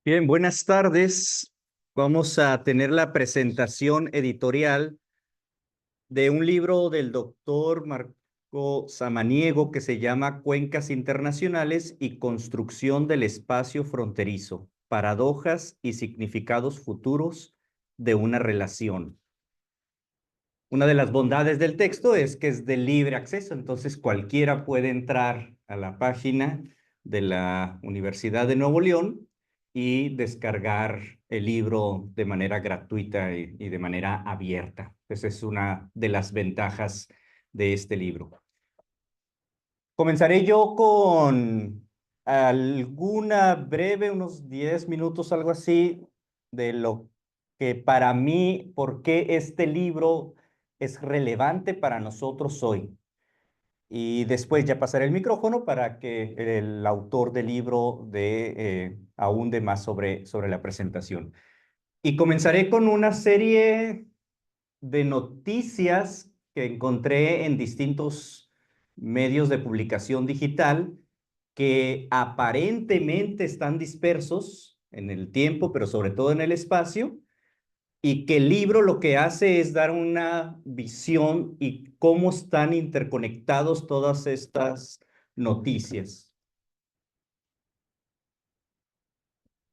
Bien, buenas tardes. Vamos a tener la presentación editorial de un libro del doctor Marco Samaniego que se llama Cuencas Internacionales y Construcción del Espacio Fronterizo, Paradojas y Significados Futuros de una Relación. Una de las bondades del texto es que es de libre acceso, entonces cualquiera puede entrar a la página de la Universidad de Nuevo León y descargar el libro de manera gratuita y de manera abierta. Esa es una de las ventajas de este libro. Comenzaré yo con alguna breve, unos 10 minutos, algo así, de lo que para mí, por qué este libro es relevante para nosotros hoy. Y después ya pasaré el micrófono para que el autor del libro ahonde más sobre la presentación. Y comenzaré con una serie de noticias que encontré en distintos medios de publicación digital que aparentemente están dispersos en el tiempo, pero sobre todo en el espacio, y que el libro lo que hace es dar una visión y cómo están interconectados todas estas noticias.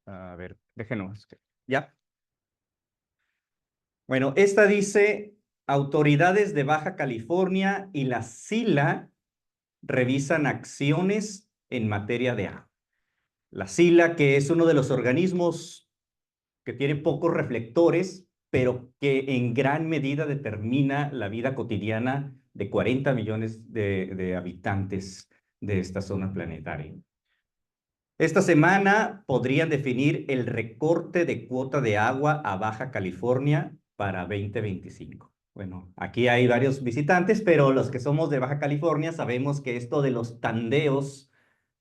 A ver, déjenos. ¿Ya? Bueno, esta dice, autoridades de Baja California y la SILA revisan acciones en materia de agua. La SILA, que es uno de los organismos que tiene pocos reflectores, pero que en gran medida determina la vida cotidiana de 40 millones de habitantes de esta zona planetaria. Esta semana podrían definir el recorte de cuota de agua a Baja California para 2025. Bueno, aquí hay varios visitantes, pero los que somos de Baja California sabemos que esto de los tandeos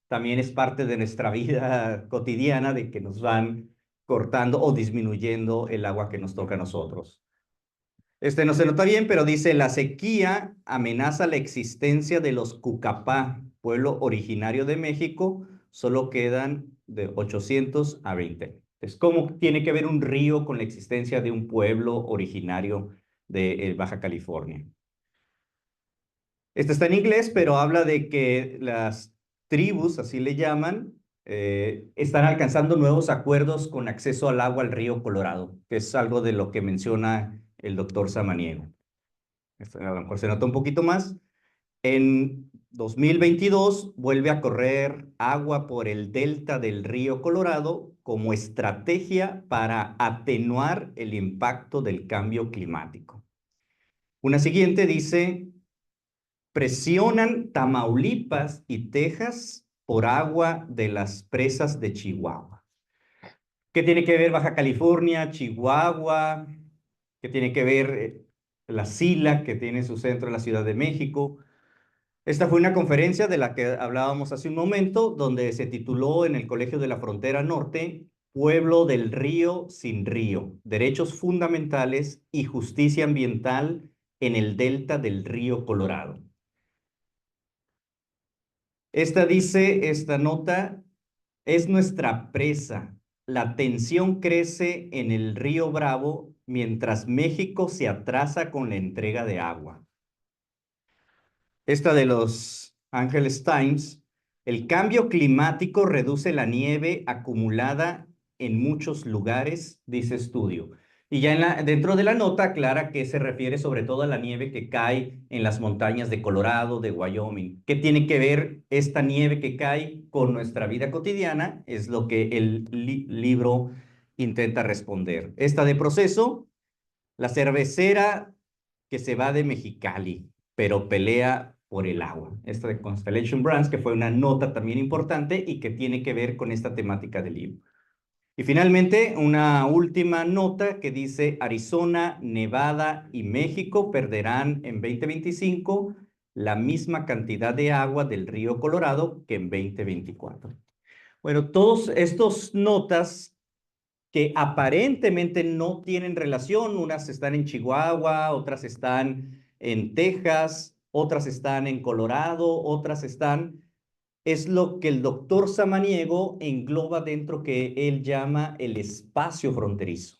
también es parte de nuestra vida cotidiana, de que nos van cortando o disminuyendo el agua que nos toca a nosotros. Este no se nota bien, pero dice, la sequía amenaza la existencia de los Cucapá, pueblo originario de México, solo quedan de 800 a 20. Es ¿cómo tiene que ver un río con la existencia de un pueblo originario de Baja California? Este está en inglés, pero habla de que las tribus, así le llaman, están alcanzando nuevos acuerdos con acceso al agua al río Colorado, que es algo de lo que menciona el doctor Samaniego. Esto a lo mejor se nota un poquito más. En 2022 vuelve a correr agua por el delta del río Colorado como estrategia para atenuar el impacto del cambio climático. Una siguiente dice, presionan Tamaulipas y Texas por agua de las presas de Chihuahua. ¿Qué tiene que ver Baja California, Chihuahua? ¿Qué tiene que ver la SILA, que tiene su centro en la Ciudad de México? Esta fue una conferencia de la que hablábamos hace un momento, donde se tituló en el Colegio de la Frontera Norte, Pueblo del Río sin Río, Derechos Fundamentales y Justicia Ambiental en el Delta del Río Colorado. Esta nota, es nuestra presa. La tensión crece en el río Bravo mientras México se atrasa con la entrega de agua. Esta de los Angeles Times, el cambio climático reduce la nieve acumulada en muchos lugares, dice estudio. Y ya dentro de la nota aclara que se refiere sobre todo a la nieve que cae en las montañas de Colorado, de Wyoming. ¿Qué tiene que ver esta nieve que cae con nuestra vida cotidiana? Es lo que el libro intenta responder. Esta de proceso, la cervecera que se va de Mexicali, pero pelea por el agua. Esta de Constellation Brands, que fue una nota también importante y que tiene que ver con esta temática del libro. Y finalmente, una última nota que dice Arizona, Nevada y México perderán en 2025 la misma cantidad de agua del río Colorado que en 2024. Bueno, todos estos notas que aparentemente no tienen relación, unas están en Chihuahua, otras están en Texas, otras están en Colorado, otras están es lo que el doctor Samaniego engloba dentro que él llama el espacio fronterizo.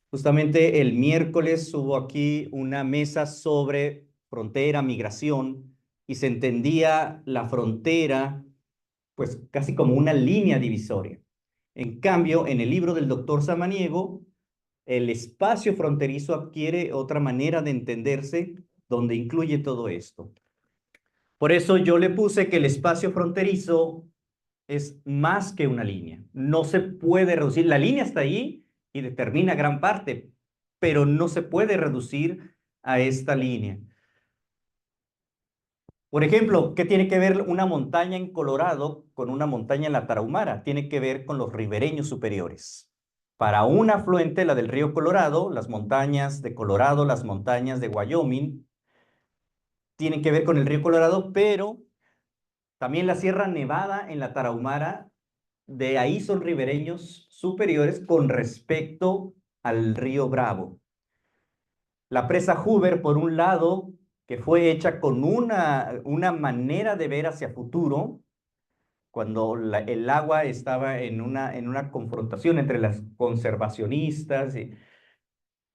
Justamente el miércoles hubo aquí una mesa sobre frontera, migración, y se entendía la frontera pues casi como una línea divisoria. En cambio, en el libro del doctor Samaniego, el espacio fronterizo adquiere otra manera de entenderse donde incluye todo esto. Por eso yo le puse que el espacio fronterizo es más que una línea. No se puede reducir. La línea está ahí y determina gran parte, pero no se puede reducir a esta línea. Por ejemplo, ¿qué tiene que ver una montaña en Colorado con una montaña en la Tarahumara? Tiene que ver con los ribereños superiores. Para un afluente, la del río Colorado, las montañas de Colorado, las montañas de Wyoming, tienen que ver con el río Colorado, pero también la Sierra Nevada en la Tarahumara, de ahí son ribereños superiores con respecto al río Bravo. La presa Hoover, por un lado, que fue hecha con una manera de ver hacia futuro, cuando el agua estaba en una confrontación entre las conservacionistas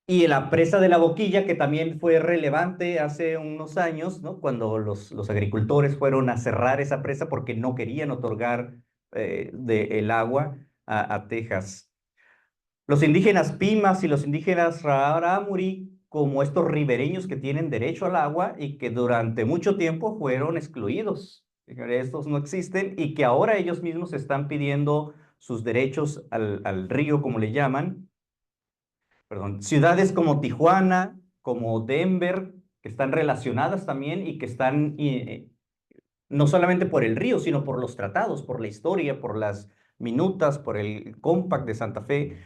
y la presa de la Boquilla, que también fue relevante hace unos años, ¿no? Cuando los agricultores fueron a cerrar esa presa porque no querían otorgar el agua a Texas. Los indígenas Pimas y los indígenas Rarámuri, como estos ribereños que tienen derecho al agua y que durante mucho tiempo fueron excluidos. Estos no existen y que ahora ellos mismos están pidiendo sus derechos al río, como le llaman. Perdón, ciudades como Tijuana, como Denver, que están relacionadas también y que están no solamente por el río, sino por los tratados, por la historia, por las minutas, por el Compact de Santa Fe.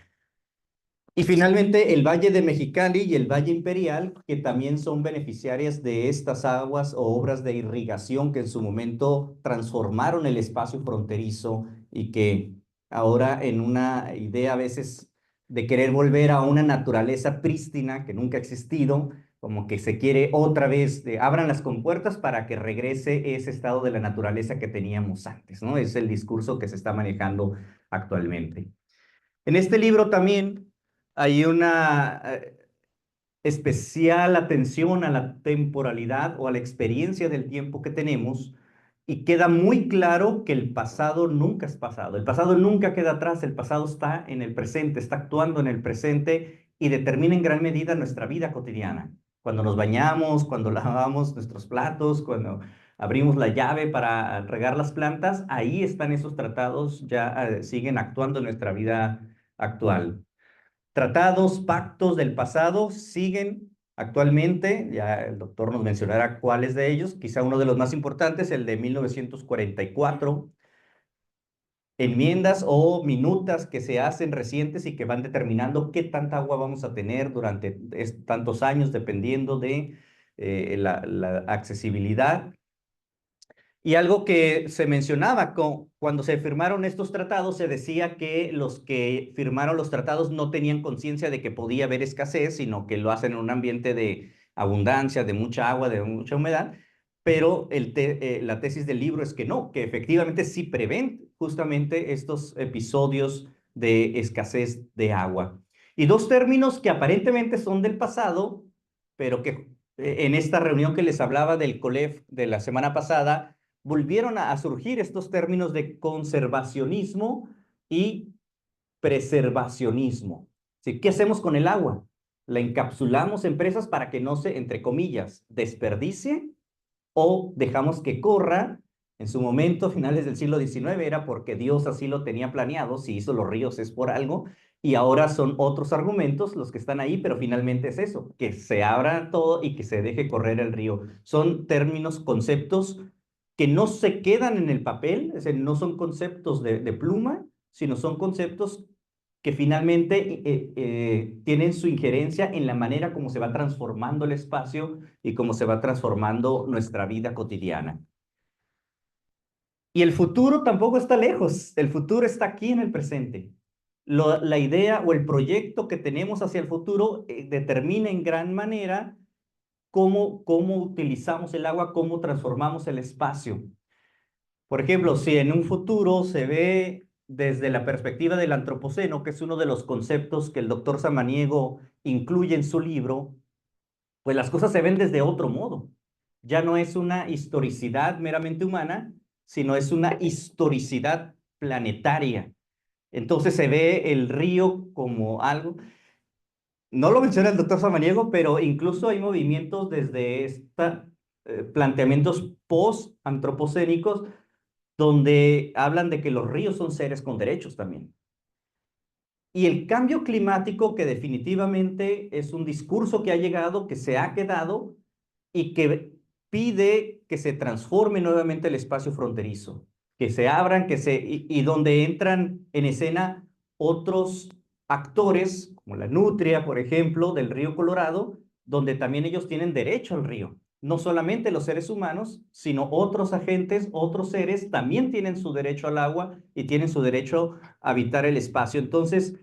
Y finalmente el Valle de Mexicali y el Valle Imperial, que también son beneficiarias de estas aguas o obras de irrigación que en su momento transformaron el espacio fronterizo y que ahora en una idea a veces de querer volver a una naturaleza prístina que nunca ha existido, como que se quiere otra vez, abran las compuertas para que regrese ese estado de la naturaleza que teníamos antes, ¿no? Es el discurso que se está manejando actualmente. En este libro también hay una especial atención a la temporalidad o a la experiencia del tiempo que tenemos y queda muy claro que el pasado nunca es pasado. El pasado nunca queda atrás, el pasado está en el presente, está actuando en el presente y determina en gran medida nuestra vida cotidiana. Cuando nos bañamos, cuando lavamos nuestros platos, cuando abrimos la llave para regar las plantas, ahí están esos tratados, ya siguen actuando en nuestra vida actual. Tratados, pactos del pasado siguen actualmente, ya el doctor nos mencionará cuáles de ellos, quizá uno de los más importantes, el de 1944, enmiendas o minutas que se hacen recientes y que van determinando qué tanta agua vamos a tener durante tantos años, dependiendo de la accesibilidad. Y algo que se mencionaba cuando se firmaron estos tratados, se decía que los que firmaron los tratados no tenían conciencia de que podía haber escasez, sino que lo hacen en un ambiente de abundancia, de mucha agua, de mucha humedad. Pero la tesis del libro es que no, que efectivamente sí prevén justamente estos episodios de escasez de agua. Y dos términos que aparentemente son del pasado, pero que en esta reunión que les hablaba del COLEF de la semana pasada, volvieron a surgir estos términos de conservacionismo y preservacionismo. ¿Sí? ¿Qué hacemos con el agua? La encapsulamos en presas para que no se, entre comillas, desperdicie o dejamos que corra. En su momento, finales del siglo XIX, era porque Dios así lo tenía planeado, si hizo los ríos es por algo, y ahora son otros argumentos los que están ahí, pero finalmente es eso, que se abra todo y que se deje correr el río. Son términos, conceptos que no se quedan en el papel, es decir, no son conceptos de pluma, sino son conceptos que finalmente tienen su injerencia en la manera como se va transformando el espacio y cómo se va transformando nuestra vida cotidiana. Y el futuro tampoco está lejos, el futuro está aquí en el presente. La idea o el proyecto que tenemos hacia el futuro determina en gran manera cómo utilizamos el agua, cómo transformamos el espacio. Por ejemplo, si en un futuro se ve desde la perspectiva del antropoceno, que es uno de los conceptos que el doctor Samaniego incluye en su libro, pues las cosas se ven desde otro modo. Ya no es una historicidad meramente humana, sino es una historicidad planetaria. Entonces se ve el río como algo. No lo menciona el doctor Samaniego, pero incluso hay movimientos desde esta, planteamientos post-antropocénicos donde hablan de que los ríos son seres con derechos también. Y el cambio climático, que definitivamente es un discurso que ha llegado, que se ha quedado y que pide que se transforme nuevamente el espacio fronterizo, que se abran, y donde entran en escena otros actores, como la nutria, por ejemplo, del río Colorado, donde también ellos tienen derecho al río. No solamente los seres humanos, sino otros agentes, otros seres también tienen su derecho al agua y tienen su derecho a habitar el espacio. Entonces,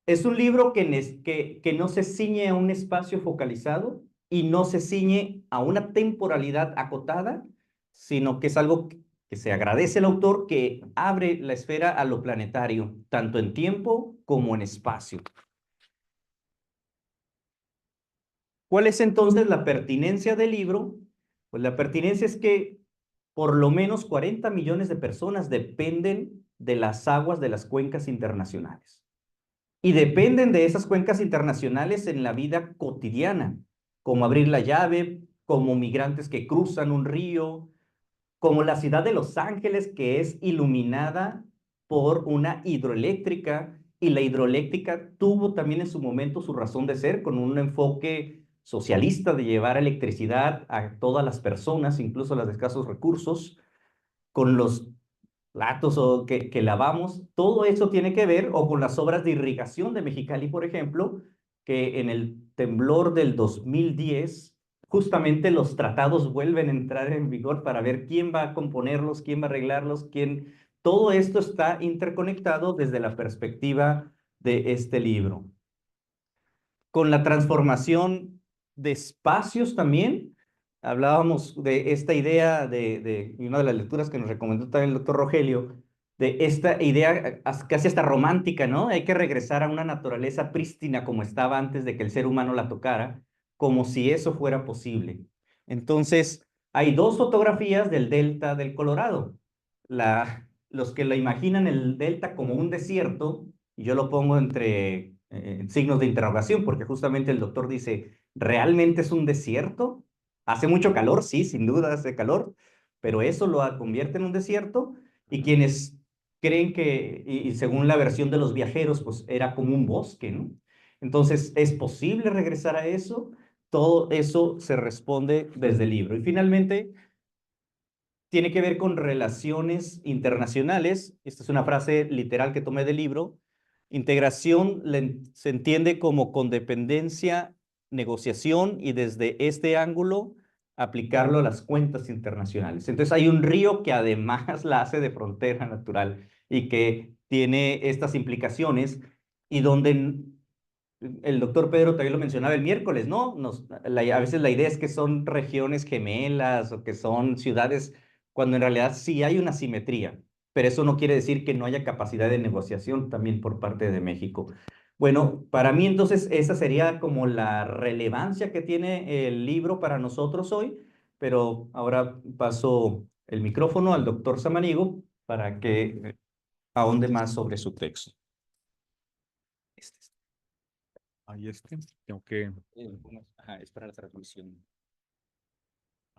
es un libro que no se ciñe a un espacio focalizado y no se ciñe a una temporalidad acotada, sino que es algo que se agradece al autor, que abre la esfera a lo planetario, tanto en tiempo como en espacio. ¿Cuál es entonces la pertinencia del libro? Pues la pertinencia es que por lo menos 40 millones de personas dependen de las aguas de las cuencas internacionales. Y dependen de esas cuencas internacionales en la vida cotidiana, como abrir la llave, como migrantes que cruzan un río, como la ciudad de Los Ángeles, que es iluminada por una hidroeléctrica, y la hidroeléctrica tuvo también en su momento su razón de ser, con un enfoque socialista de llevar electricidad a todas las personas, incluso a las de escasos recursos, con los platos o que lavamos, todo eso tiene que ver, o con las obras de irrigación de Mexicali, por ejemplo, que en el temblor del 2010, justamente los tratados vuelven a entrar en vigor para ver quién va a componerlos, quién va a arreglarlos, quién. Todo esto está interconectado desde la perspectiva de este libro. Con la transformación de espacios también, hablábamos de esta idea y una de las lecturas que nos recomendó también el doctor Rogelio, de esta idea casi hasta romántica, ¿no? Hay que regresar a una naturaleza prístina como estaba antes de que el ser humano la tocara, como si eso fuera posible. Entonces, hay dos fotografías del delta del Colorado. Los que lo imaginan el delta como un desierto, y yo lo pongo entre signos de interrogación, porque justamente el doctor dice, ¿realmente es un desierto? Hace mucho calor, sí, sin duda hace calor, pero eso lo convierte en un desierto, y quienes creen que, y según la versión de los viajeros, pues era como un bosque, ¿no? Entonces, ¿es posible regresar a eso? Todo eso se responde desde el libro. Y finalmente, tiene que ver con relaciones internacionales. Esta es una frase literal que tomé del libro. Integración se entiende como condependencia, negociación, y desde este ángulo aplicarlo a las cuentas internacionales. Entonces hay un río que además la hace de frontera natural y que tiene estas implicaciones, y donde el doctor Pedro también lo mencionaba el miércoles, ¿no? A veces la idea es que son regiones gemelas o que son ciudades, cuando en realidad sí hay una simetría, pero eso no quiere decir que no haya capacidad de negociación también por parte de México. Bueno, para mí entonces esa sería como la relevancia que tiene el libro para nosotros hoy, pero ahora paso el micrófono al doctor Samaniego para que ahonde más sobre su texto. Este. Ahí tengo que. Ajá, es para la transmisión.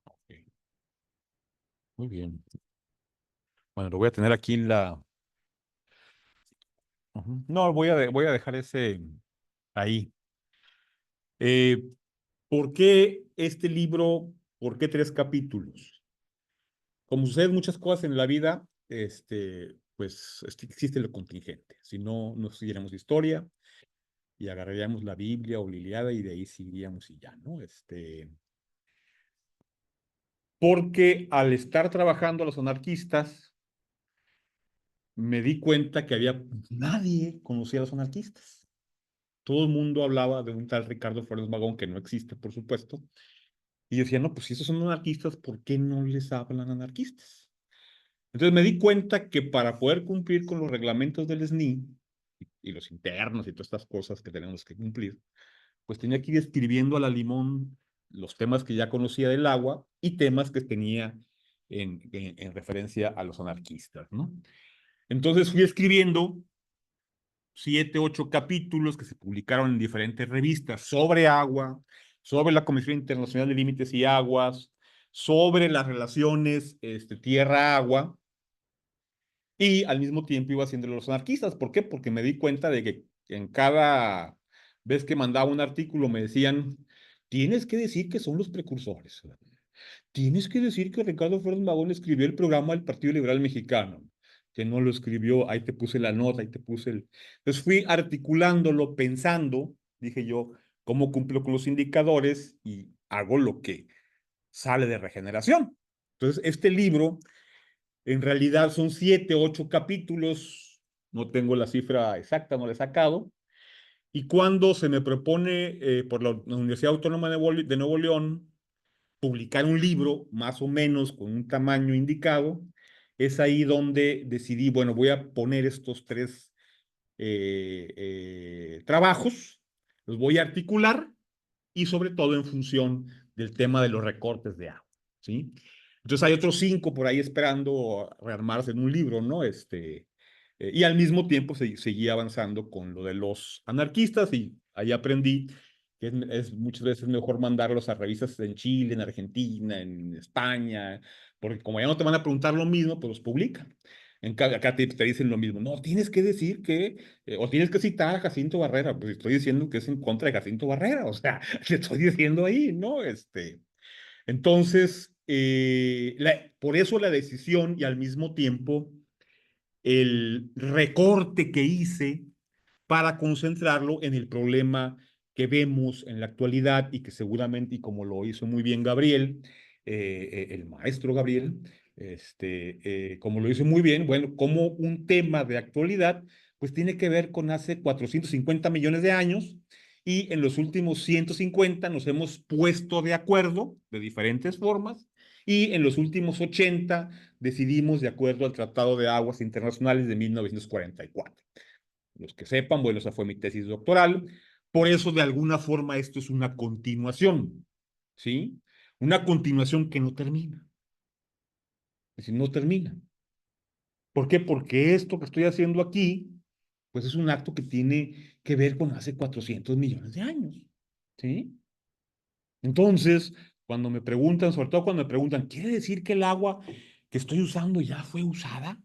Ok. Muy bien. Bueno, lo voy a tener aquí en la. Ujú. No, voy a dejar ese ahí. Eh, ¿Por qué este libro? ¿Por qué 3 capítulos? Como suceden muchas cosas en la vida, pues existe lo contingente. Si no, no estudiáramos historia y agarraríamos la Biblia o la Ilíada y de ahí seguiríamos y ya, ¿no? Porque al estar trabajando a los anarquistas, me di cuenta que nadie conocía a los anarquistas. Todo el mundo hablaba de un tal Ricardo Flores Magón, que no existe, por supuesto. Y yo decía, no, pues si esos son anarquistas, ¿por qué no les hablan anarquistas? Entonces me di cuenta que para poder cumplir con los reglamentos del SNI y los internos y todas estas cosas que tenemos que cumplir, pues tenía que ir escribiendo a la limón los temas que ya conocía del agua y temas que tenía en referencia a los anarquistas, ¿no? Entonces fui escribiendo 7, 8 capítulos que se publicaron en diferentes revistas sobre agua, sobre la Comisión Internacional de Límites y Aguas, sobre las relaciones tierra-agua, y al mismo tiempo iba haciendo los anarquistas. ¿Por qué? Porque me di cuenta de que en cada vez que mandaba un artículo me decían, tienes que decir que son los precursores. Tienes que decir que Ricardo Flores Magón escribió el programa del Partido Liberal Mexicano, que no lo escribió, ahí te puse la nota, ahí te puse el... Entonces fui articulándolo, pensando, dije yo, cómo cumplo con los indicadores y hago lo que sale de Regeneración. Entonces, este libro en realidad son 7, 8 capítulos, no tengo la cifra exacta, no la he sacado, y cuando se me propone por la Universidad Autónoma de Nuevo León publicar un libro más o menos con un tamaño indicado, es ahí donde decidí, bueno, voy a poner estos tres trabajos, los voy a articular y sobre todo en función del tema de los recortes de agua, ¿sí? Entonces hay otros 5 por ahí esperando rearmarse en un libro, ¿no? Y al mismo tiempo seguí avanzando con lo de los anarquistas y ahí aprendí que es muchas veces mejor mandarlos a revistas en Chile, en Argentina, en España, porque como ya no te van a preguntar lo mismo, pues los publican. Acá te dicen lo mismo. No, tienes que decir que, o tienes que citar a Jacinto Barrera. Pues estoy diciendo que es en contra de Jacinto Barrera. O sea, le estoy diciendo ahí, ¿no? Entonces, por eso la decisión y al mismo tiempo el recorte que hice para concentrarlo en el problema que vemos en la actualidad y que seguramente, y como lo hizo muy bien Gabriel, el maestro Gabriel, como lo hizo muy bien, bueno, como un tema de actualidad, pues tiene que ver con hace 450 millones de años y en los últimos 150 nos hemos puesto de acuerdo de diferentes formas y en los últimos 80 decidimos de acuerdo al Tratado de Aguas Internacionales de 1944. Los que sepan, bueno, esa fue mi tesis doctoral. Por eso, de alguna forma, esto es una continuación, ¿sí? Una continuación que no termina. Es decir, no termina. ¿Por qué? Porque esto que estoy haciendo aquí, pues es un acto que tiene que ver con hace 400 millones de años, ¿sí? Entonces, cuando me preguntan, sobre todo cuando me preguntan, ¿quiere decir que el agua que estoy usando ya fue usada?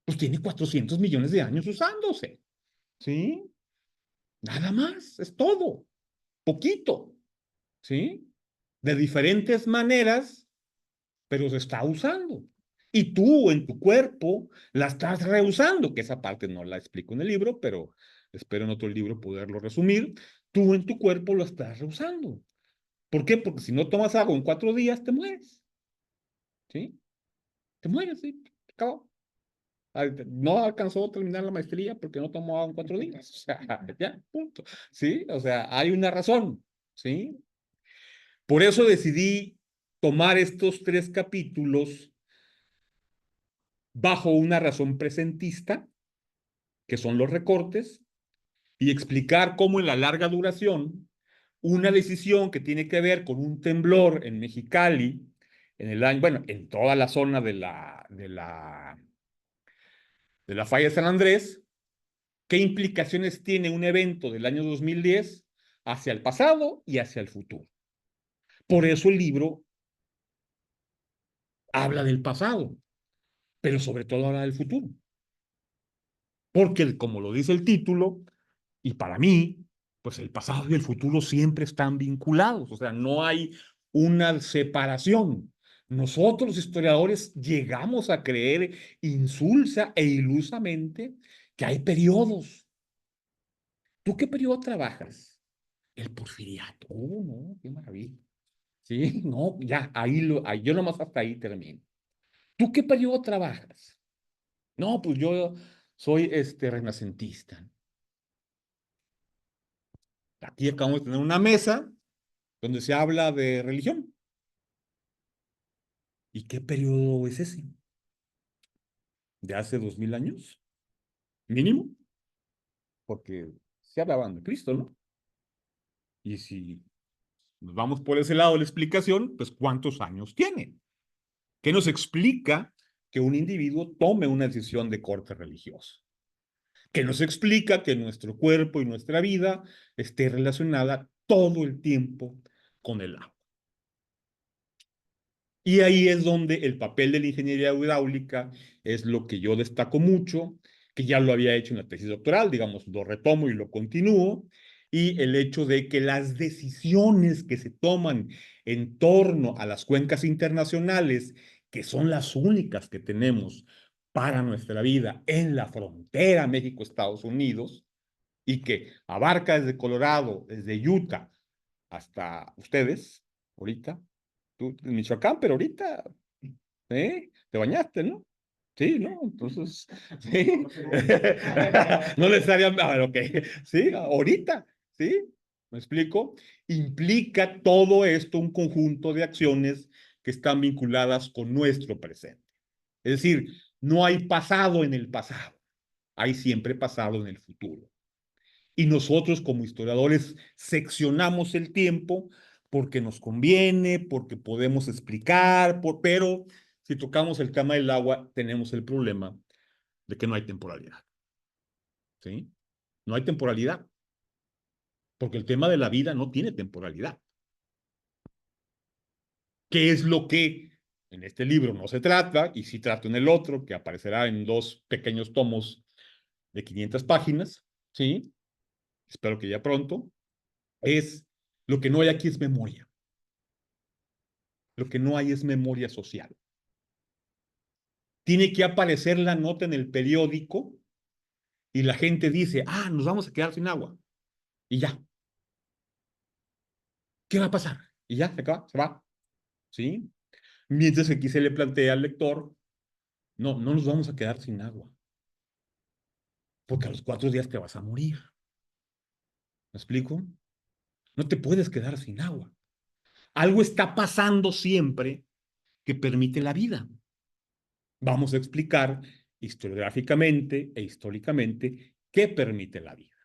Pues tiene 400 millones de años usándose, ¿sí? Nada más, es todo, poquito, ¿sí? De diferentes maneras, pero se está usando. Y tú en tu cuerpo la estás reusando, que esa parte no la explico en el libro, pero espero en otro libro poderlo resumir. Tú en tu cuerpo lo estás reusando. ¿Por qué? Porque si no tomas agua en 4 días, te mueres, ¿sí? Te mueres, ¿sí? Acabó. No alcanzó a terminar la maestría porque no tomó agua en 4 días. O sea, ya, punto. ¿Sí? O sea, hay una razón, ¿sí? Por eso decidí tomar estos 3 capítulos bajo una razón presentista, que son los recortes, y explicar cómo en la larga duración, una decisión que tiene que ver con un temblor en Mexicali, en el año, bueno, en toda la zona de la falla de San Andrés, ¿qué implicaciones tiene un evento del año 2010 hacia el pasado y hacia el futuro? Por eso el libro habla del pasado, pero sobre todo habla del futuro. Porque, como lo dice el título, y para mí, pues el pasado y el futuro siempre están vinculados, o sea, no hay una separación. Nosotros, los historiadores, llegamos a creer insulsa e ilusamente que hay periodos. ¿Tú qué periodo trabajas? El porfiriato. Oh, no, qué maravilla. Sí, no, ya, ahí yo nomás hasta ahí termino. ¿Tú qué periodo trabajas? No, pues yo soy renacentista. Aquí acabamos de tener una mesa donde se habla de religión. ¿Y qué periodo es ese? de hace 2000 años, mínimo, porque se hablaban de Cristo, ¿no? Y si nos vamos por ese lado de la explicación, pues ¿cuántos años tiene? ¿Qué nos explica que un individuo tome una decisión de corte religioso? ¿Qué nos explica que nuestro cuerpo y nuestra vida esté relacionada todo el tiempo con el agua? Y ahí es donde el papel de la ingeniería hidráulica es lo que yo destaco mucho, que ya lo había hecho en la tesis doctoral, digamos, lo retomo y lo continúo, y el hecho de que las decisiones que se toman en torno a las cuencas internacionales, que son las únicas que tenemos para nuestra vida en la frontera México-Estados Unidos, y que abarca desde Colorado, desde Utah hasta ustedes, ahorita, tú en Michoacán, pero ahorita, ¿eh? Te bañaste, ¿no? Sí, ¿no? Entonces, sí. No necesariamente, ok, sí, ahorita, ¿sí? ¿Me explico? Implica todo esto un conjunto de acciones que están vinculadas con nuestro presente. Es decir, no hay pasado en el pasado, hay siempre pasado en el futuro. Y nosotros como historiadores seccionamos el tiempo porque nos conviene, porque podemos explicar, pero si tocamos el tema del agua, tenemos el problema de que no hay temporalidad. ¿Sí? No hay temporalidad, porque el tema de la vida no tiene temporalidad. ¿Qué es lo que en este libro no se trata? Y sí trato en el otro, que aparecerá en 2 pequeños tomos de 500 páginas, ¿sí? Espero que ya pronto. Es lo que no hay aquí es memoria. Lo que no hay es memoria social. Tiene que aparecer la nota en el periódico y la gente dice, ah, nos vamos a quedar sin agua. Y ya. ¿Qué va a pasar? Y ya, se acaba, se va. ¿Sí? Mientras que aquí se le plantea al lector, no, no nos vamos a quedar sin agua. Porque a los 4 días te vas a morir. ¿Me explico? No te puedes quedar sin agua. Algo está pasando siempre que permite la vida. Vamos a explicar historiográficamente e históricamente qué permite la vida.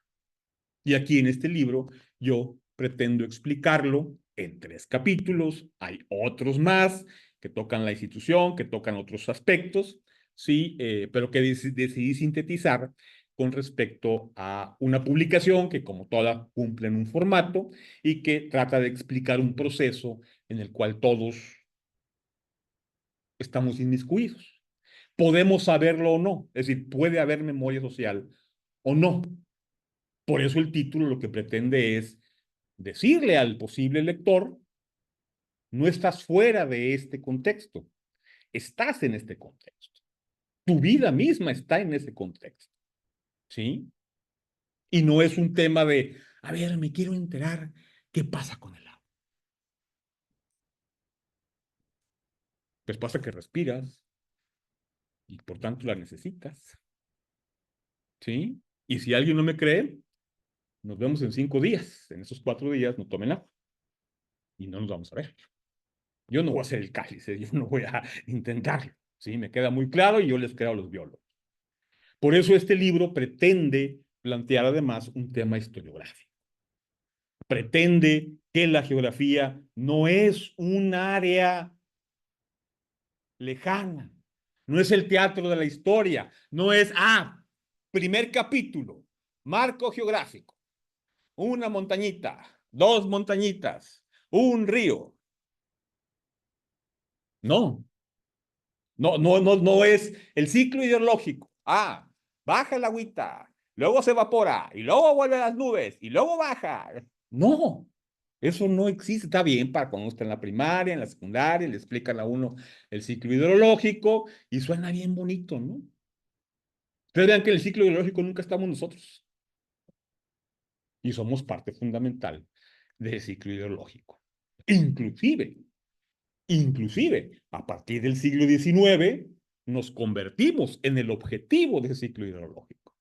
Y aquí en este libro yo pretendo explicarlo en 3 capítulos. Hay otros más que tocan la institución, que tocan otros aspectos, sí, pero que decidí sintetizar con respecto a una publicación que como toda cumple en un formato y que trata de explicar un proceso en el cual todos estamos inmiscuidos. Podemos saberlo o no, es decir, puede haber memoria social o no. Por eso el título lo que pretende es decirle al posible lector, no estás fuera de este contexto, estás en este contexto. Tu vida misma está en ese contexto, ¿sí? Y no es un tema de, a ver, me quiero enterar qué pasa con el agua. Pues pasa que respiras y por tanto la necesitas, ¿sí? Y si alguien no me cree, nos vemos en 5 días. En esos 4 días no tomen agua y no nos vamos a ver. Yo no voy a hacer el cáliz, yo no voy a intentarlo, ¿sí? Me queda muy claro y yo les creo a los biólogos. Por eso este libro pretende plantear además un tema historiográfico. Pretende que la geografía no es un área lejana, no es el teatro de la historia, no es, primer capítulo, marco geográfico, una montañita, 2 montañitas, un río. No, no es el ciclo ideológico. Baja el agüita, luego se evapora, y luego vuelve a las nubes, y luego baja. No, eso no existe. Está bien para cuando uno está en la primaria, en la secundaria, le explican a uno el ciclo hidrológico, y suena bien bonito, ¿no? Ustedes vean que en el ciclo hidrológico nunca estamos nosotros, y somos parte fundamental del ciclo hidrológico. Inclusive, a partir del siglo XIX, nos convertimos en el objetivo del ciclo hidrológico.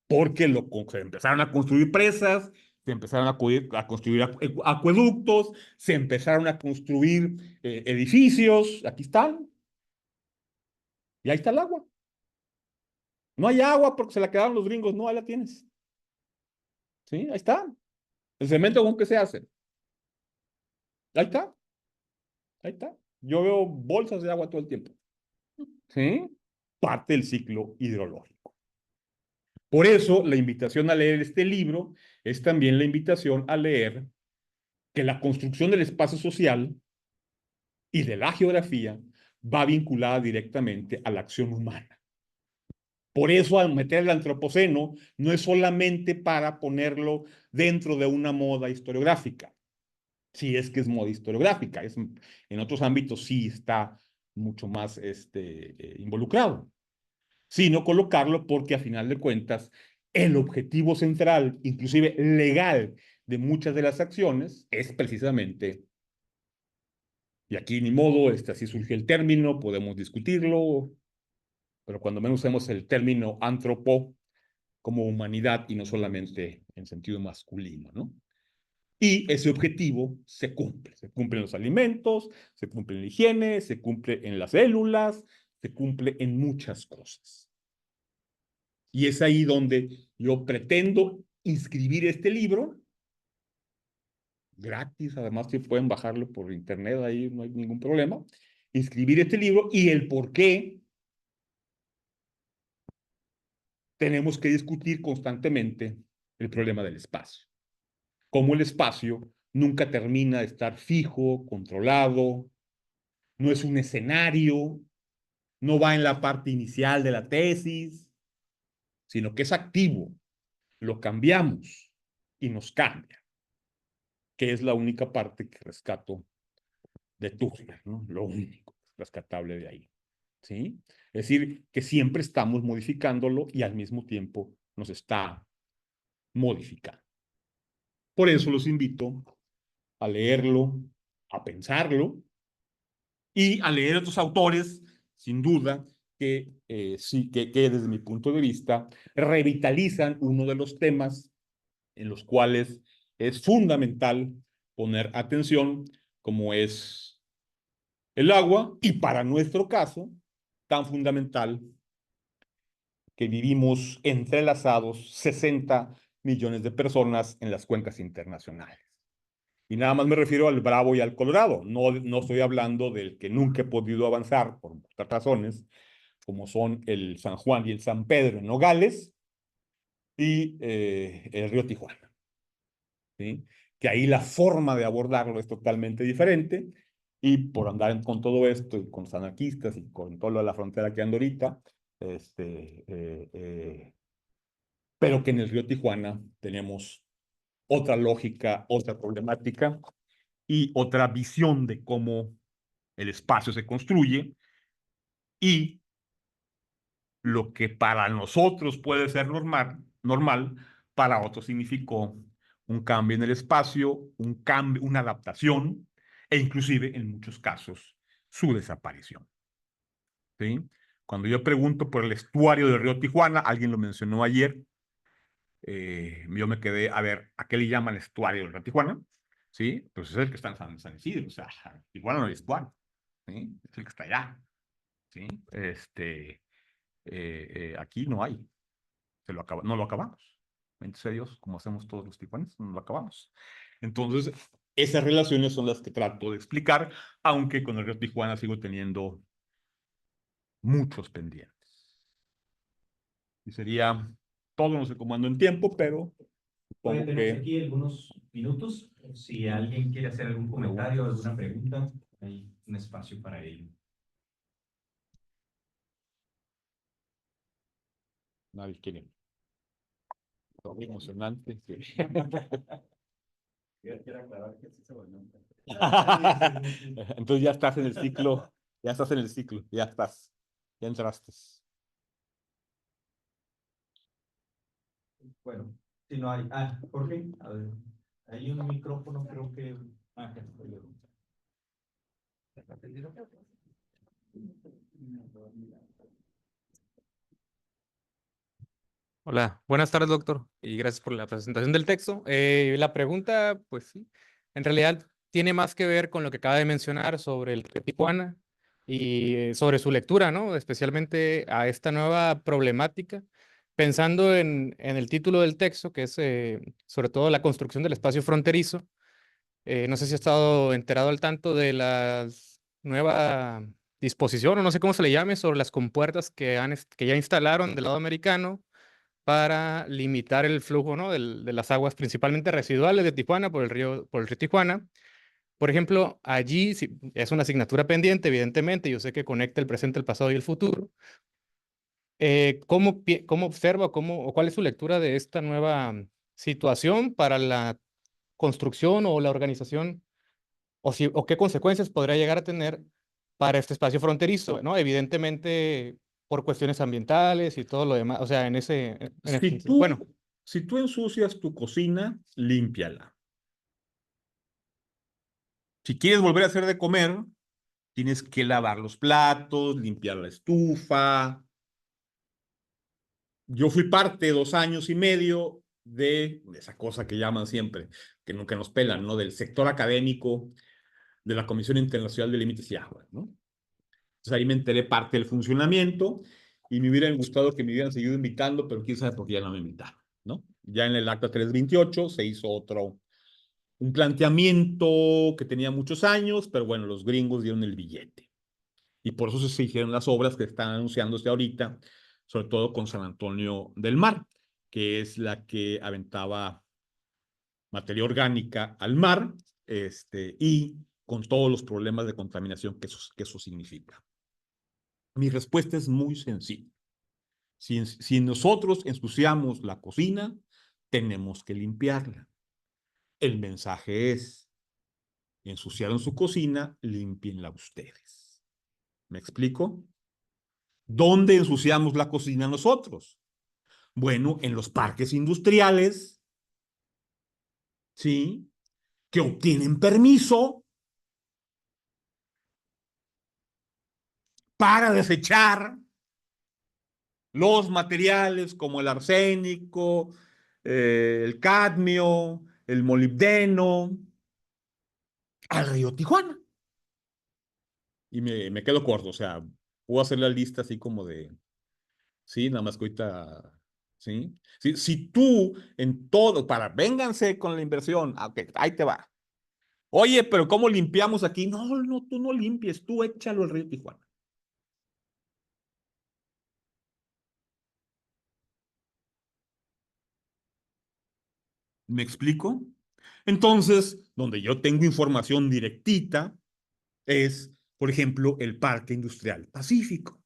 Porque se empezaron a construir presas, se empezaron a construir acueductos, se empezaron a construir edificios, aquí están, y ahí está el agua. No hay agua porque se la quedaron los gringos. No, ahí la tienes. ¿Sí? Ahí está. El cemento, ¿con qué se hace? Ahí está. Ahí está. Yo veo bolsas de agua todo el tiempo. ¿Sí? Parte del ciclo hidrológico. Por eso, la invitación a leer este libro es también la invitación a leer que la construcción del espacio social y de la geografía va vinculada directamente a la acción humana. Por eso, al meter el antropoceno, no es solamente para ponerlo dentro de una moda historiográfica, si es que es moda historiográfica, en otros ámbitos sí está mucho más involucrado, sino colocarlo porque a final de cuentas el objetivo central, inclusive legal, de muchas de las acciones es precisamente, y aquí ni modo, así surge el término, podemos discutirlo, pero cuando menos usemos el término antropo como humanidad y no solamente en sentido masculino, ¿no? Y ese objetivo se cumple en los alimentos, se cumple en la higiene, se cumple en las células, se cumple en muchas cosas. Y es ahí donde yo pretendo inscribir este libro, gratis, además que pueden bajarlo por internet, ahí no hay ningún problema, inscribir este libro y el por qué tenemos que discutir constantemente el problema del espacio. Cómo el espacio nunca termina de estar fijo, controlado, no es un escenario, no va en la parte inicial de la tesis, sino que es activo, lo cambiamos y nos cambia, que es la única parte que rescato de Turner, ¿no? Lo único rescatable de ahí, ¿sí? Es decir, que siempre estamos modificándolo y al mismo tiempo nos está modificando. Por eso los invito a leerlo, a pensarlo y a leer a otros autores, sin duda, sí, que desde mi punto de vista revitalizan uno de los temas en los cuales es fundamental poner atención, como es el agua, y para nuestro caso, tan fundamental que vivimos entrelazados 60 millones de personas en las cuencas internacionales. Y nada más me refiero al Bravo y al Colorado. No estoy hablando del que nunca he podido avanzar por muchas razones, como son el San Juan y el San Pedro en Nogales y el río Tijuana. ¿Sí? Que ahí la forma de abordarlo es totalmente diferente. Y por andar con todo esto, y con los anarquistas y con todo lo de la frontera que ando ahorita, pero que en el río Tijuana tenemos otra lógica, otra problemática y otra visión de cómo el espacio se construye y lo que para nosotros puede ser normal, para otros significó un cambio en el espacio, un cambio, una adaptación e inclusive en muchos casos su desaparición. ¿Sí? Cuando yo pregunto por el estuario del río Tijuana, alguien lo mencionó ayer, yo me quedé a ver, ¿a qué le llaman estuario del río Tijuana? ¿Sí? Pues es el que está en San Isidro, o sea, Tijuana no hay estuario, ¿sí? Es el que está allá, ¿sí? Aquí no hay, no lo acabamos. Bendito Dios, como hacemos todos los tijuanes, no lo acabamos. Entonces, esas relaciones son las que trato de explicar, aunque con el río Tijuana sigo teniendo muchos pendientes. Y sería todo, no sé cómo ando en tiempo, pero Todavía supongo tenemos que... aquí algunos minutos. Si alguien quiere hacer algún comentario o alguna pregunta, hay un espacio para ello. Nadie quiere. Todo emocionante. Quiero aclarar que sí se volvió. Entonces ya estás en el ciclo, ya estás en el ciclo, ya estás, ya entraste. Bueno, si no hay. Ah, Jorge, a ver. Hay un micrófono, creo que. Ah, que Hola, buenas tardes, doctor, y gracias por la presentación del texto. La pregunta, pues sí, en realidad tiene más que ver con lo que acaba de mencionar sobre el río Tijuana, y sobre su lectura, ¿no? Especialmente a esta nueva problemática, pensando en el título del texto, que es sobre todo la construcción del espacio fronterizo. No sé si ha estado enterado al tanto de la nueva disposición, o no sé cómo se le llame, sobre las compuertas que ya instalaron del lado americano para limitar el flujo, ¿no? De las aguas principalmente residuales de Tijuana por el río Tijuana. Por ejemplo, allí es una asignatura pendiente, evidentemente, yo sé que conecta el presente, el pasado y el futuro. ¿Cómo observa o cuál es su lectura de esta nueva situación para la construcción o la organización, o qué consecuencias podría llegar a tener para este espacio fronterizo, ¿no? Evidentemente, por cuestiones ambientales y todo lo demás, o sea, en ese Si sentido. Bueno, si tú ensucias tu cocina, límpiala. Si quieres volver a hacer de comer, tienes que lavar los platos, limpiar la estufa. Yo fui parte 2 años y medio de esa cosa que llaman siempre, que nunca nos pelan, ¿no? Del sector académico de la Comisión Internacional de Límites y Aguas, ¿no? Entonces ahí me enteré parte del funcionamiento y me hubiera gustado que me hubieran seguido invitando, pero quién sabe por qué ya no me invitaron, ¿no? Ya en el acta 328 se hizo un planteamiento que tenía muchos años, pero bueno, los gringos dieron el billete. Y por eso se hicieron las obras que están anunciándose ahorita, sobre todo con San Antonio del Mar, que es la que aventaba materia orgánica al mar, y con todos los problemas de contaminación que eso significa. Mi respuesta es muy sencilla. Si nosotros ensuciamos la cocina, tenemos que limpiarla. El mensaje es, ensuciaron su cocina, limpienla ustedes. ¿Me explico? ¿Dónde ensuciamos la cocina nosotros? Bueno, en los parques industriales, ¿sí? Que obtienen permiso para desechar los materiales como el arsénico, el cadmio, el molibdeno, al río Tijuana. Y me quedo corto, o sea, puedo hacer la lista así como de, sí, nada más que ahorita, sí. Si tú en todo, vénganse con la inversión, ok, ahí te va. Oye, pero ¿cómo limpiamos aquí? No, no, tú no limpies, tú échalo al río Tijuana. ¿Me explico? Entonces, donde yo tengo información directita es, por ejemplo, el Parque Industrial Pacífico.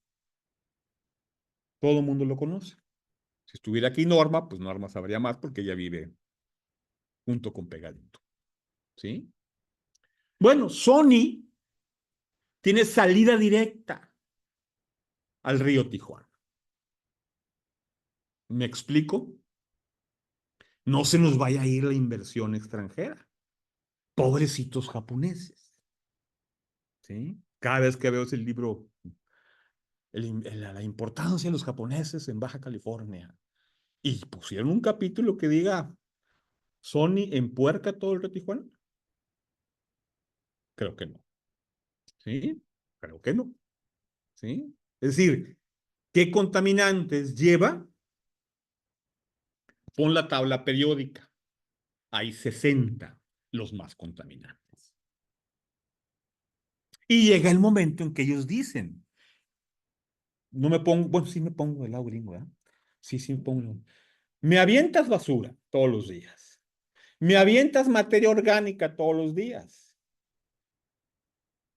Todo el mundo lo conoce. Si estuviera aquí Norma, pues Norma sabría más porque ella vive junto con Pegadito. ¿Sí? Bueno, Sony tiene salida directa al río Tijuana. ¿Me explico? No se nos vaya a ir la inversión extranjera. Pobrecitos japoneses. ¿Sí? Cada vez que veo ese libro, la importancia de los japoneses en Baja California. Y pusieron un capítulo que diga, ¿Sony empuerca todo el río Tijuana? Creo que no. ¿Sí? Creo que no. ¿Sí? Es decir, ¿qué contaminantes lleva? Pon la tabla periódica. Hay 60 los más contaminantes. Y llega el momento en que ellos dicen, no me pongo, bueno, sí me pongo del lado gringo, ¿verdad? Sí, sí me pongo. Me avientas basura todos los días. Me avientas materia orgánica todos los días.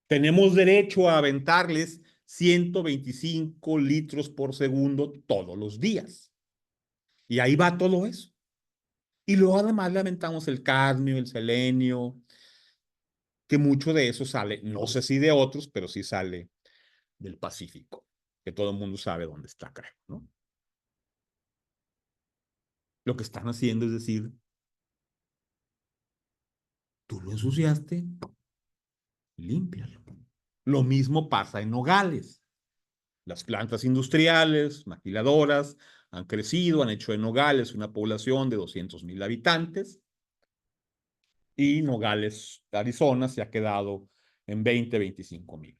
Tenemos derecho a aventarles 125 litros por segundo todos los días. Y ahí va todo eso. Y luego además le aventamos el cadmio, el selenio, que mucho de eso sale, no sé si de otros, pero sí sale del Pacífico, que todo el mundo sabe dónde está, creo, ¿no? Lo que están haciendo es decir, tú lo ensuciaste, límpialo. Lo mismo pasa en Nogales. Las plantas industriales, maquiladoras, han crecido, han hecho de Nogales una población de 200,000 habitantes y Nogales, Arizona, se ha quedado en 20, 25,000.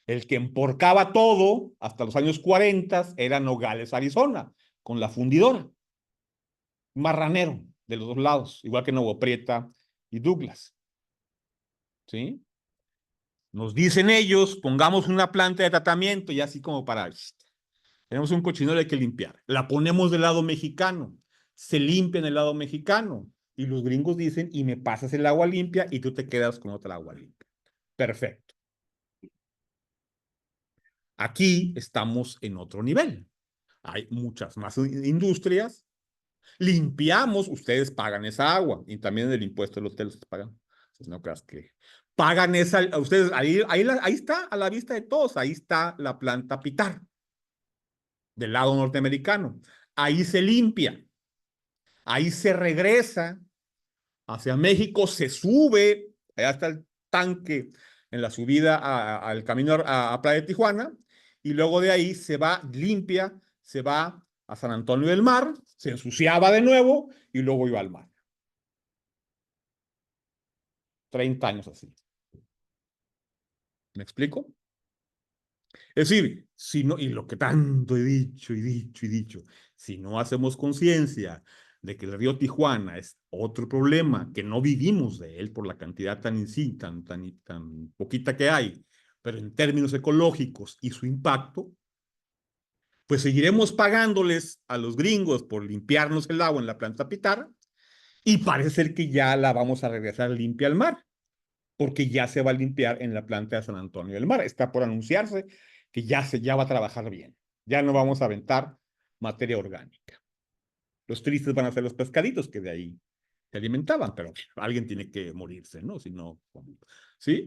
El que emporcaba todo hasta los años 40 era Nogales, Arizona, con la fundidora. Marranero de los dos lados, igual que Nuevo Prieta y Douglas. ¿Sí? Nos dicen ellos, pongamos una planta de tratamiento y así como para... Tenemos un cochinero, hay que limpiar. La ponemos del lado mexicano. Se limpia en el lado mexicano. Y los gringos dicen, y me pasas el agua limpia y tú te quedas con otra agua limpia. Perfecto. Aquí estamos en otro nivel. Hay muchas más industrias. Limpiamos, ustedes pagan esa agua y también el impuesto del hotel ustedes pagan. No creas que pagan esa, ustedes, ahí está a la vista de todos, ahí está la planta Pitar del lado norteamericano. Ahí se limpia, ahí se regresa hacia México, se sube, allá está el tanque en la subida al camino a Playa de Tijuana, y luego de ahí se va limpia, se va a San Antonio del Mar, se ensuciaba de nuevo y luego iba al mar. 30 años así. ¿Me explico? Es decir, si no, y lo que tanto he dicho y dicho y dicho, si no hacemos conciencia de que el río Tijuana es otro problema, que no vivimos de él por la cantidad tan poquita que hay, pero en términos ecológicos y su impacto, pues seguiremos pagándoles a los gringos por limpiarnos el agua en la planta Pitar y parece ser que ya la vamos a regresar limpia al mar, porque ya se va a limpiar en la planta de San Antonio del Mar. Está por anunciarse que ya va a trabajar bien. Ya no vamos a aventar materia orgánica. Los tristes van a ser los pescaditos que de ahí se alimentaban, pero alguien tiene que morirse, ¿no? Si no, ¿sí?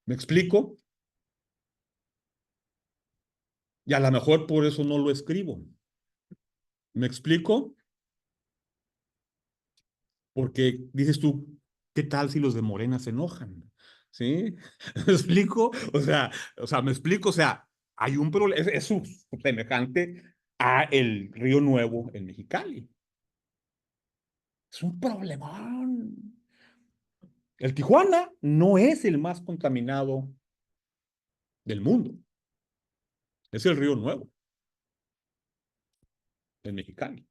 ¿Me explico? Y a lo mejor por eso no lo escribo. ¿Me explico? Porque dices tú, ¿qué tal si los de Morena se enojan? ¿Sí? ¿Me explico? Me explico, o sea, hay un problema, es semejante a el Río Nuevo en Mexicali. Es un problemón. El Tijuana no es el más contaminado del mundo. Es el Río Nuevo en Mexicali.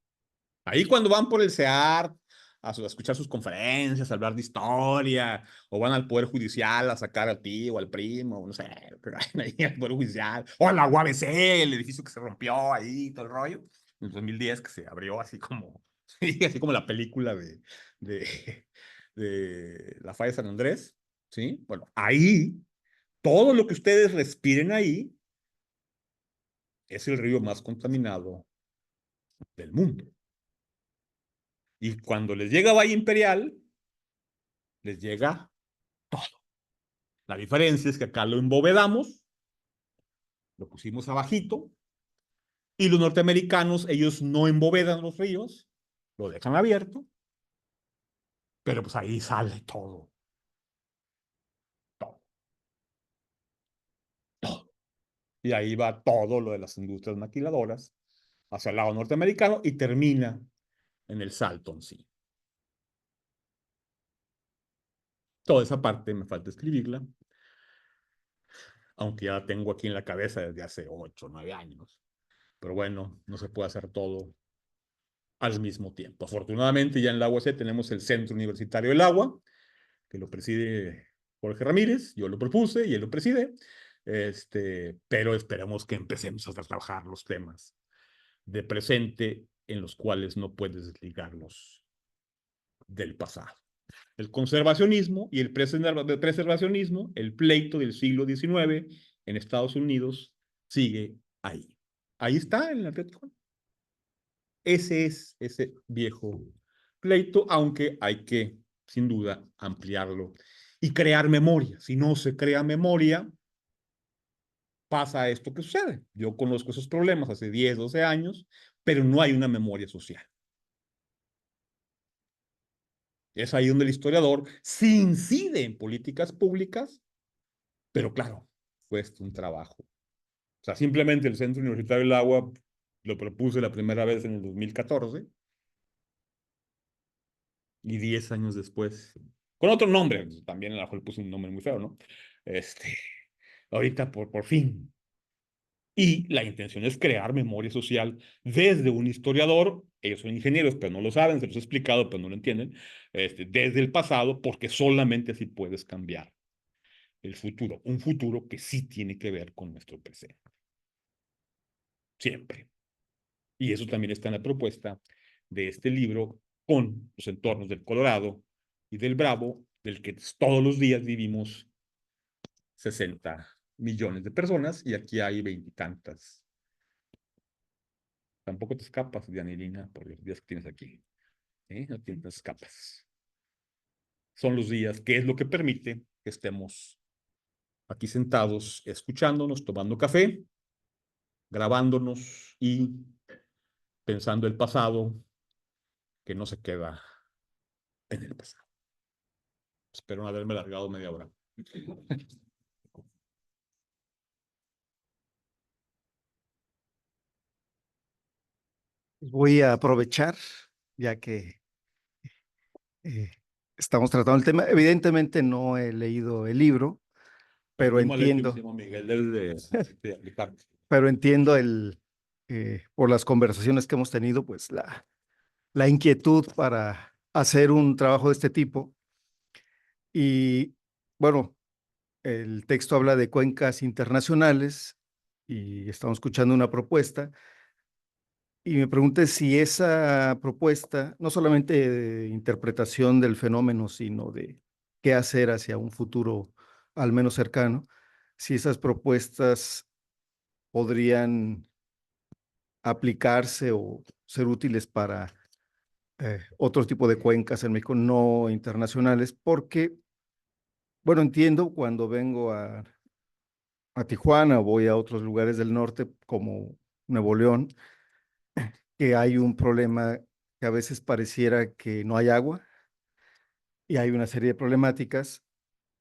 Ahí cuando van por el CEAR a escuchar sus conferencias, a hablar de historia, o van al Poder Judicial a sacar al tío, al primo, no sé, pero ahí al Poder Judicial, o a la UABC, el edificio que se rompió ahí, todo el rollo, en el 2010 que se abrió así como, sí, así como la película de, de la falla de San Andrés, ¿sí? Bueno, ahí, todo lo que ustedes respiren ahí es el río más contaminado del mundo. Y cuando les llega Valle Imperial, les llega todo. La diferencia es que acá lo embovedamos, lo pusimos abajito, y los norteamericanos, ellos no embovedan los ríos, lo dejan abierto, pero pues ahí sale todo, todo, todo. Y ahí va todo lo de las industrias maquiladoras hacia el lado norteamericano y termina en el Salton Sea. Toda esa parte me falta escribirla, aunque ya la tengo aquí en la cabeza desde hace 8 o 9 años. Pero bueno, no se puede hacer todo al mismo tiempo. Afortunadamente ya en la UAC tenemos el Centro Universitario del Agua, que lo preside Jorge Ramírez, yo lo propuse y él lo preside, pero esperemos que empecemos a trabajar los temas de presente en los cuales no puedes desligarlos del pasado. El conservacionismo y el preservacionismo, el pleito del siglo XIX en Estados Unidos sigue ahí. Ahí está en el Atlético. Ese es ese viejo pleito, aunque hay que, sin duda, ampliarlo y crear memoria. Si no se crea memoria, pasa esto que sucede. Yo conozco esos problemas hace 10, 12 años, pero no hay una memoria social. Es ahí donde el historiador sí incide en políticas públicas, pero claro, cuesta un trabajo. O sea, simplemente el Centro Universitario del Agua lo propuse la primera vez en el 2014 y 10 años después, con otro nombre, también a lo mejor le puse un nombre muy feo, ¿no? Este, ahorita por fin. Y la intención es crear memoria social desde un historiador, ellos son ingenieros, pero no lo saben, se los he explicado, pero no lo entienden, desde el pasado, porque solamente así puedes cambiar el futuro, un futuro que sí tiene que ver con nuestro presente. Siempre. Y eso también está en la propuesta de este libro con los entornos del Colorado y del Bravo, del que todos los días vivimos 60 millones de personas y aquí hay veintitantas. Tampoco te escapas, Dianelina, por los días que tienes aquí. No te escapas. Son los días que es lo que permite que estemos aquí sentados, escuchándonos, tomando café, grabándonos y pensando el pasado que no se queda en el pasado. Espero no haberme alargado media hora. Voy a aprovechar, ya que eh, estamos tratando el tema. Evidentemente no he leído el libro, pero Muy mal hecho, me entiendo, llamo Miguel de Alicante. pero entiendo por las conversaciones que hemos tenido, pues la inquietud para hacer un trabajo de este tipo. Y bueno, el texto habla de cuencas internacionales y estamos escuchando una propuesta. Y me pregunté si esa propuesta, no solamente de interpretación del fenómeno, sino de qué hacer hacia un futuro al menos cercano, si esas propuestas podrían aplicarse o ser útiles para otro tipo de cuencas en México, no internacionales, porque, bueno, entiendo cuando vengo a Tijuana o voy a otros lugares del norte como Nuevo León, que hay un problema que a veces pareciera que no hay agua y hay una serie de problemáticas,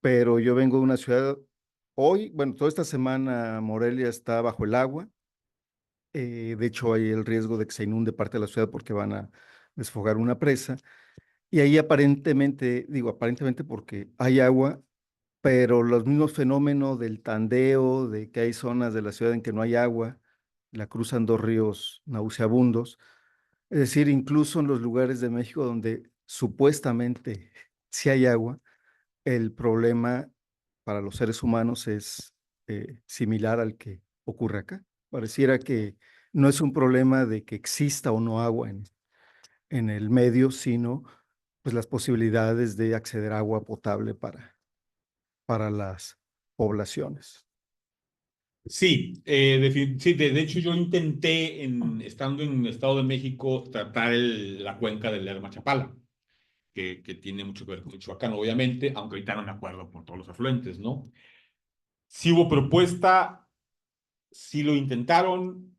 pero yo vengo de una ciudad, hoy, bueno, toda esta semana Morelia está bajo el agua, de hecho hay el riesgo de que se inunde parte de la ciudad porque van a desfogar una presa, y ahí aparentemente, digo aparentemente porque hay agua, pero los mismos fenómenos del tandeo, de que hay zonas de la ciudad en que no hay agua, la cruzan dos ríos nauseabundos. Es decir, incluso en los lugares de México donde supuestamente sí hay agua, el problema para los seres humanos es similar al que ocurre acá. Pareciera que no es un problema de que exista o no agua en el medio, sino pues las posibilidades de acceder a agua potable para las poblaciones. Sí, sí, de hecho yo intenté, estando en el Estado de México, tratar la cuenca del Lerma Chapala, que tiene mucho que ver con Michoacán, obviamente, aunque ahorita no me acuerdo por todos los afluentes, ¿no? Sí hubo propuesta, sí lo intentaron,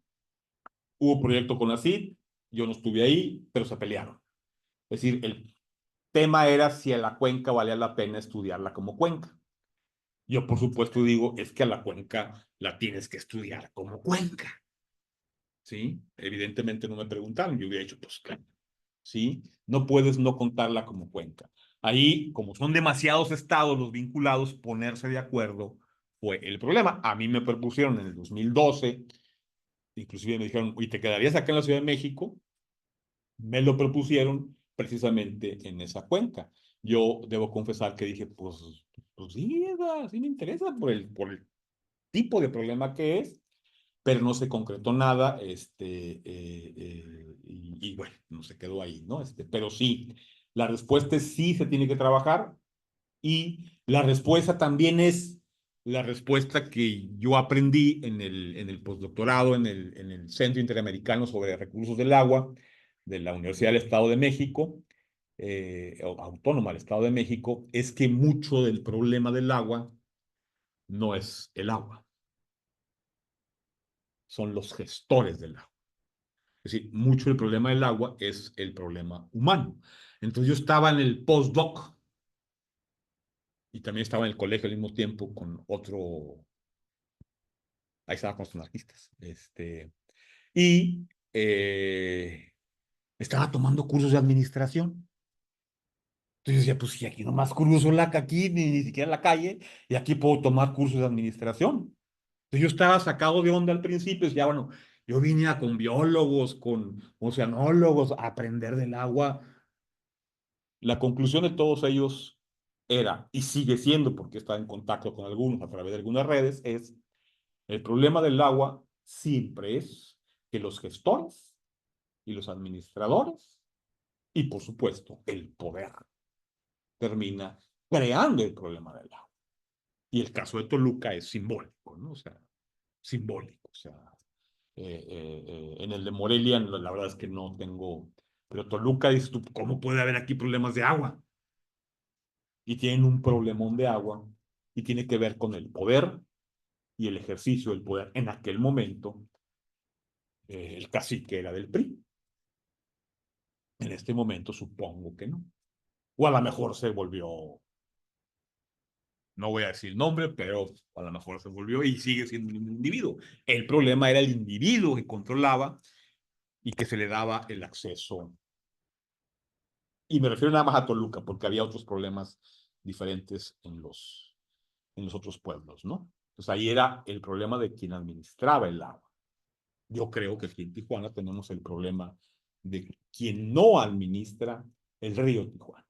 hubo proyecto con la CID, yo no estuve ahí, pero se pelearon. Es decir, el tema era si a la cuenca valía la pena estudiarla como cuenca. Yo, por supuesto, digo, es que a la cuenca la tienes que estudiar como cuenca. ¿Sí? Evidentemente no me preguntaron, yo hubiera dicho, pues claro, ¿sí? No puedes no contarla como cuenca. Ahí, como son demasiados estados los vinculados, ponerse de acuerdo fue el problema. A mí me propusieron en el 2012, inclusive me dijeron, ¿y te quedarías acá en la Ciudad de México? Me lo propusieron precisamente en esa cuenca. Yo debo confesar que dije, pues sí, sí me interesa por el tipo de problema que es, pero no se concretó nada, y bueno, no se quedó ahí, ¿no? Pero sí, la respuesta es sí, se tiene que trabajar, y la respuesta también es la respuesta que yo aprendí en el postdoctorado, en el Centro Interamericano sobre Recursos del Agua de la Universidad del Estado de México, Autónoma del Estado de México, es que mucho del problema del agua no es el agua, son los gestores del agua. Es decir, mucho del problema del agua es el problema humano. Entonces yo estaba en el postdoc y también estaba en el colegio al mismo tiempo con otro, ahí estaba con los anarquistas, y estaba tomando cursos de administración. Entonces decía, pues si aquí nomás cruzo aquí, ni siquiera la calle, y aquí puedo tomar cursos de administración. Entonces yo estaba sacado de onda al principio, decía, bueno, yo vine con biólogos, con oceanólogos, a aprender del agua. La conclusión de todos ellos era, y sigue siendo, porque está en contacto con algunos a través de algunas redes, es el problema del agua siempre es que los gestores y los administradores, y por supuesto el poder, termina creando el problema del agua. Y el caso de Toluca es simbólico, ¿no? O sea, simbólico. O sea, en el de Morelia, la verdad es que no tengo, pero Toluca, dices tú, ¿cómo puede haber aquí problemas de agua? Y tienen un problemón de agua y tiene que ver con el poder y el ejercicio del poder. En aquel momento, el cacique era del PRI. En este momento supongo que no. O a lo mejor se volvió, no voy a decir el nombre, pero a lo mejor se volvió y sigue siendo un individuo. El problema era el individuo que controlaba y que se le daba el acceso. Y me refiero nada más a Toluca, porque había otros problemas diferentes en los otros pueblos, ¿no? Entonces ahí era el problema de quien administraba el agua. Yo creo que aquí en Tijuana tenemos el problema de quien no administra el río Tijuana.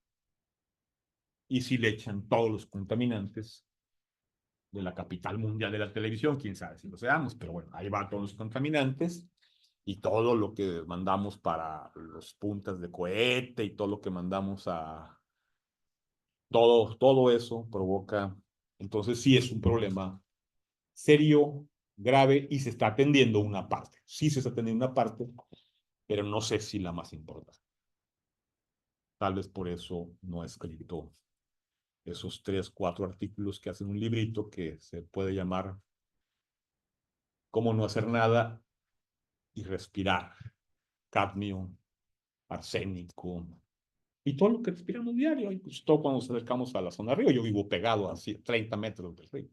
Y si le echan todos los contaminantes de la capital mundial de la televisión, quién sabe si lo seamos, pero bueno, ahí van todos los contaminantes y todo lo que mandamos para los puntas de cohete y todo lo que mandamos a... Todo eso provoca, entonces sí es un problema serio, grave y se está atendiendo una parte. Sí se está atendiendo una parte, pero no sé si la más importante. Tal vez por eso no he escrito esos 3, 4 artículos que hacen un librito que se puede llamar Cómo no hacer nada y respirar. Cadmio, arsénico y todo lo que respiramos diario. Y pues todo cuando nos acercamos a la zona río, yo vivo pegado a 30 metros del río.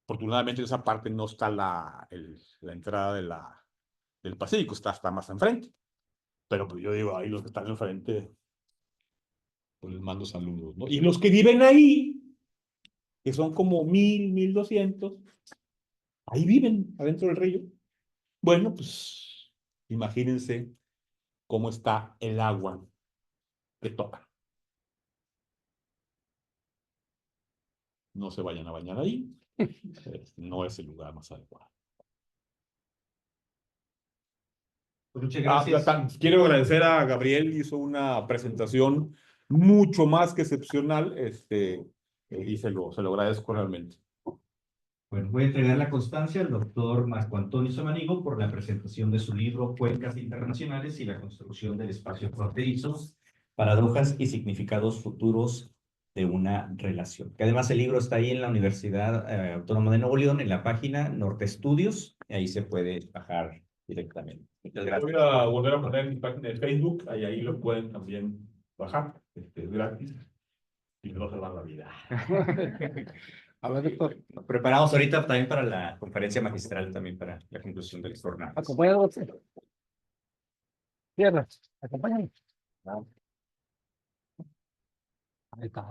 Afortunadamente en esa parte no está la entrada del Pacífico, está hasta más enfrente. Pero pues yo digo, ahí los que están enfrente, pues les mando saludos, ¿no? Y los que viven ahí, que son como 1,200, ahí viven, adentro del río. Bueno, pues imagínense cómo está el agua que tocan. No se vayan a bañar ahí. No es el lugar más adecuado. Pues muchas gracias. Quiero agradecer a Gabriel, hizo una presentación mucho más que excepcional, y se lo agradezco realmente. Bueno, voy a entregar la constancia al doctor Marco Antonio Samaniego por la presentación de su libro Cuencas Internacionales y la construcción del espacio fronterizo, paradojas y significados futuros de una relación. Que además el libro está ahí en la Universidad Autónoma de Nuevo León, en la página Norte Estudios, y ahí se puede bajar directamente. Muchas gracias. Voy a volver a poner mi página de Facebook, ahí lo pueden también bajar, es gratis, y no se va la vida. A ver, doctor. Nos preparamos ahorita también para la conferencia magistral, también para la conclusión del jornada. Acompáñanos. Tierra, acompáñanos. Ahí está,